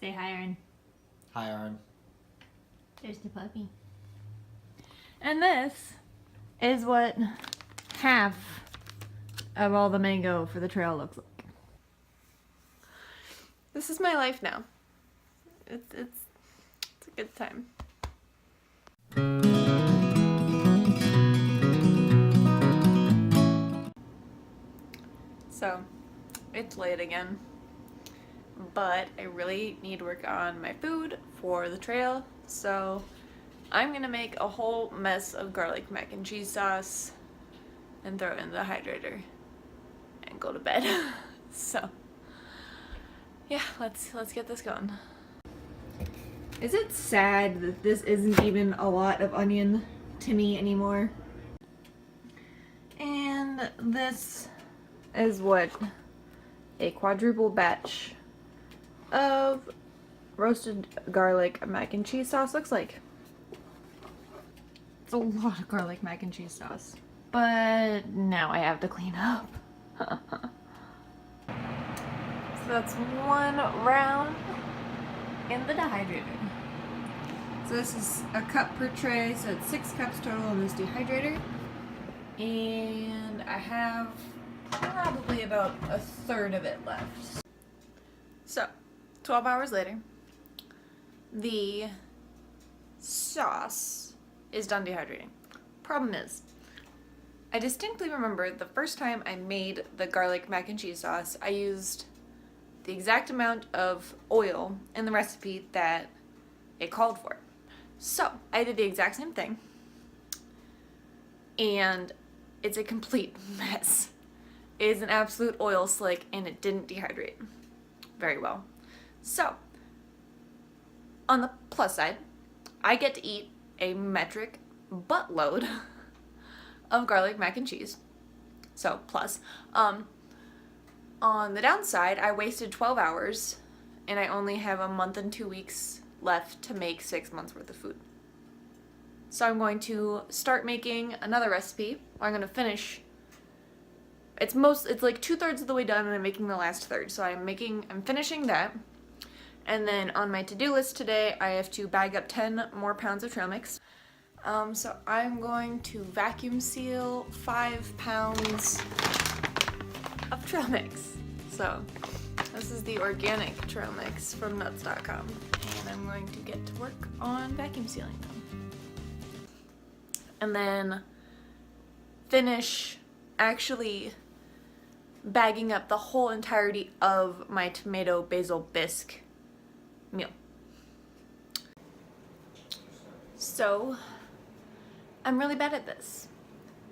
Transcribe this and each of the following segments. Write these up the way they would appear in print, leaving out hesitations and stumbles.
Say hi, Aaron. Hi, Aaron. There's the puppy. And this is what half of all the mango for the trail looks like. This is my life now. It's a good time. So, it's late again, but I really need to work on my food for the trail, so I'm gonna make a whole mess of garlic mac and cheese sauce and throw it in the hydrator and go to bed. So, yeah, let's get this going. Is it sad that this isn't even a lot of onion to me anymore? And this is what a quadruple batch of roasted garlic mac and cheese sauce looks like. It's a lot of garlic mac and cheese sauce. But now I have to clean up. So that's one round in the dehydrator. So this is a cup per tray, so it's 6 cups total in this dehydrator. And I have probably about a third of it left. So, 12 hours later, the sauce is done dehydrating. Problem is, I distinctly remember the first time I made the garlic mac and cheese sauce, I used the exact amount of oil in the recipe that it called for. So, I did the exact same thing, and it's a complete mess. It is an absolute oil slick, and it didn't dehydrate very well. So, on the plus side, I get to eat a metric buttload of garlic mac and cheese. So, plus. On the downside, I wasted 12 hours, and I only have a month and 2 weeks left to make 6 months worth of food. So I'm going to start making another recipe. I'm going to finish. It's like 2/3 of the way done, and I'm making the last third. So I'm finishing that. And then on my to-do list today, I have to bag up 10 more pounds of trail mix. So I'm going to vacuum seal 5 pounds of trail mix. So this is the organic trail mix from nuts.com, and I'm going to get to work on vacuum sealing them. And then finish actually bagging up the whole entirety of my tomato basil bisque meal. So I'm really bad at this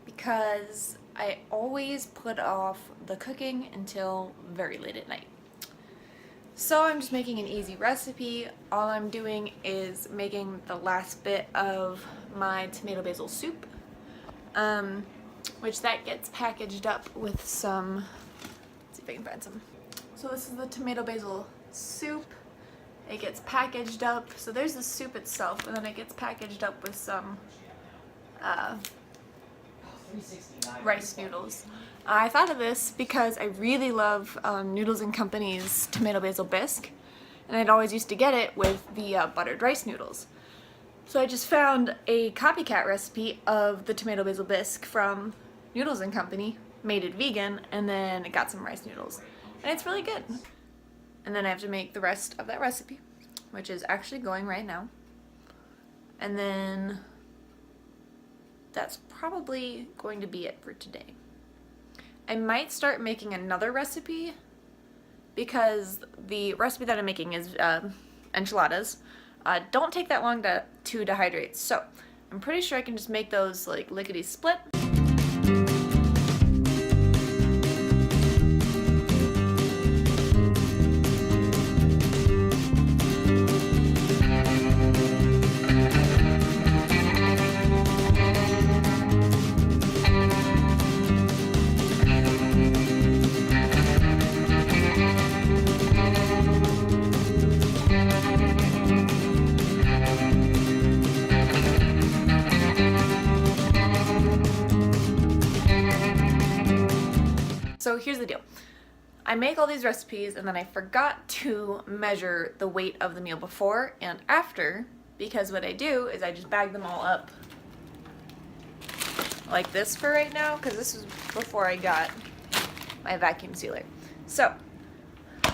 because I always put off the cooking until very late at night. So I'm just making an easy recipe. All I'm doing is making the last bit of my tomato basil soup, which that gets packaged up with some, let's see if I can find some. So this is the tomato basil soup. It gets packaged up. So there's the soup itself, and then it gets packaged up with some rice noodles. I thought of this because I really love Noodles & Company's tomato basil bisque, and I'd always used to get it with the buttered rice noodles. So I just found a copycat recipe of the tomato basil bisque from Noodles & Company, made it vegan, and then got some rice noodles. And it's really good. And then I have to make the rest of that recipe, which is actually going right now. And then that's probably going to be it for today. I might start making another recipe because the recipe that I'm making is enchiladas. Don't take that long to dehydrate, so I'm pretty sure I can just make those like lickety split. I make all these recipes and then I forgot to measure the weight of the meal before and after, because what I do is I just bag them all up like this for right now, because this was before I got my vacuum sealer. So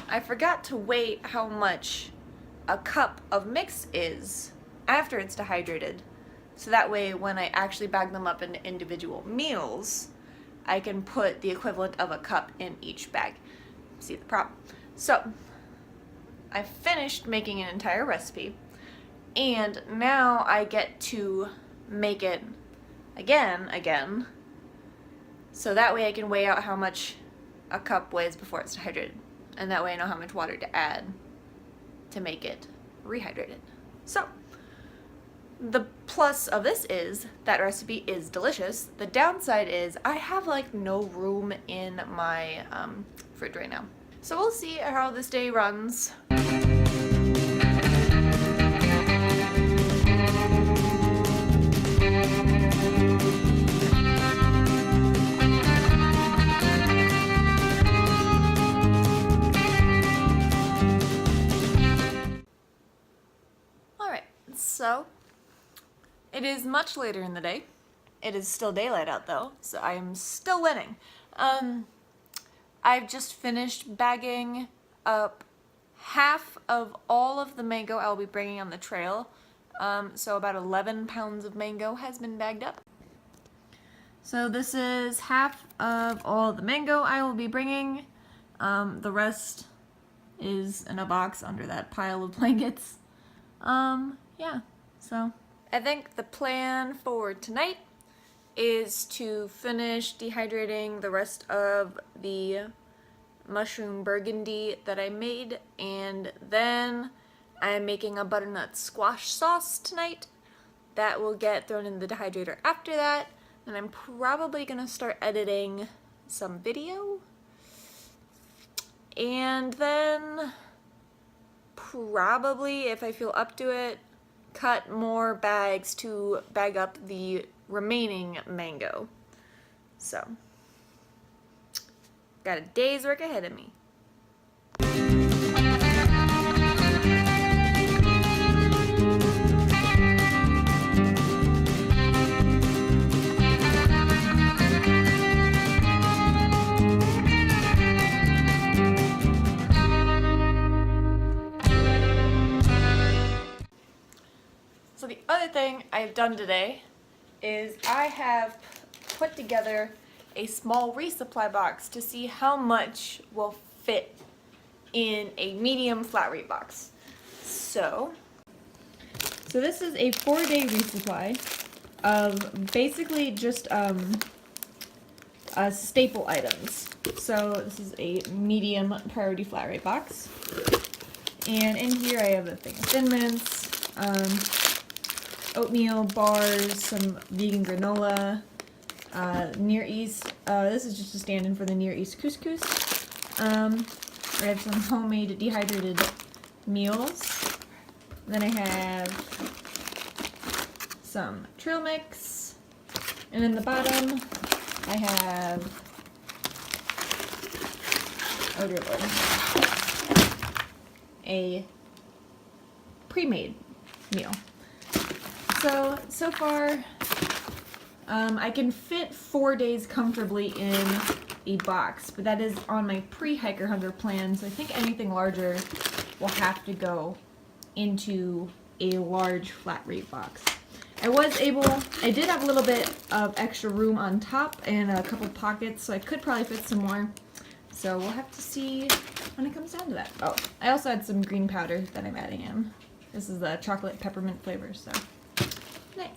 I forgot to weigh how much a cup of mix is after it's dehydrated, so that way when I actually bag them up into individual meals, I can put the equivalent of a cup in each bag. See the problem? So I finished making an entire recipe, and now I get to make it again, so that way I can weigh out how much a cup weighs before it's dehydrated, and that way I know how much water to add to make it rehydrated. So the plus of this is that recipe is delicious. The downside is I have like no room in my fridge right now. So we'll see how this day runs. Alright, so it is much later in the day. It is still daylight out though, so I am still winning. I've just finished bagging up half of all of the mango I'll be bringing on the trail. So about 11 pounds of mango has been bagged up. So this is half of all the mango I will be bringing. The rest is in a box under that pile of blankets. Yeah, so I think the plan for tonight is to finish dehydrating the rest of the mushroom burgundy that I made, and then I'm making a butternut squash sauce tonight that will get thrown in the dehydrator after that, and I'm probably gonna start editing some video, and then probably, if I feel up to it, cut more bags to bag up the remaining mango. So, got a day's work ahead of me. So the other thing I've done today is I have put together a small resupply box to see how much will fit in a medium flat rate box. So this is a 4-day resupply of basically just staple items. So this is a medium priority flat rate box, and in here I have a thing of Thin Mints, oatmeal bars, some vegan granola, Near East, this is just a stand-in for the Near East couscous. I have some homemade dehydrated meals. Then I have some trail mix, and in the bottom I have, oh dear lord, a pre-made meal. So far, I can fit 4 days comfortably in a box, but that is on my pre-hiker hunger plan, so I think anything larger will have to go into a large flat rate box. I did have a little bit of extra room on top and a couple pockets, so I could probably fit some more. So we'll have to see when it comes down to that. Oh, I also had some green powder that I'm adding in. This is the chocolate peppermint flavor, so nice.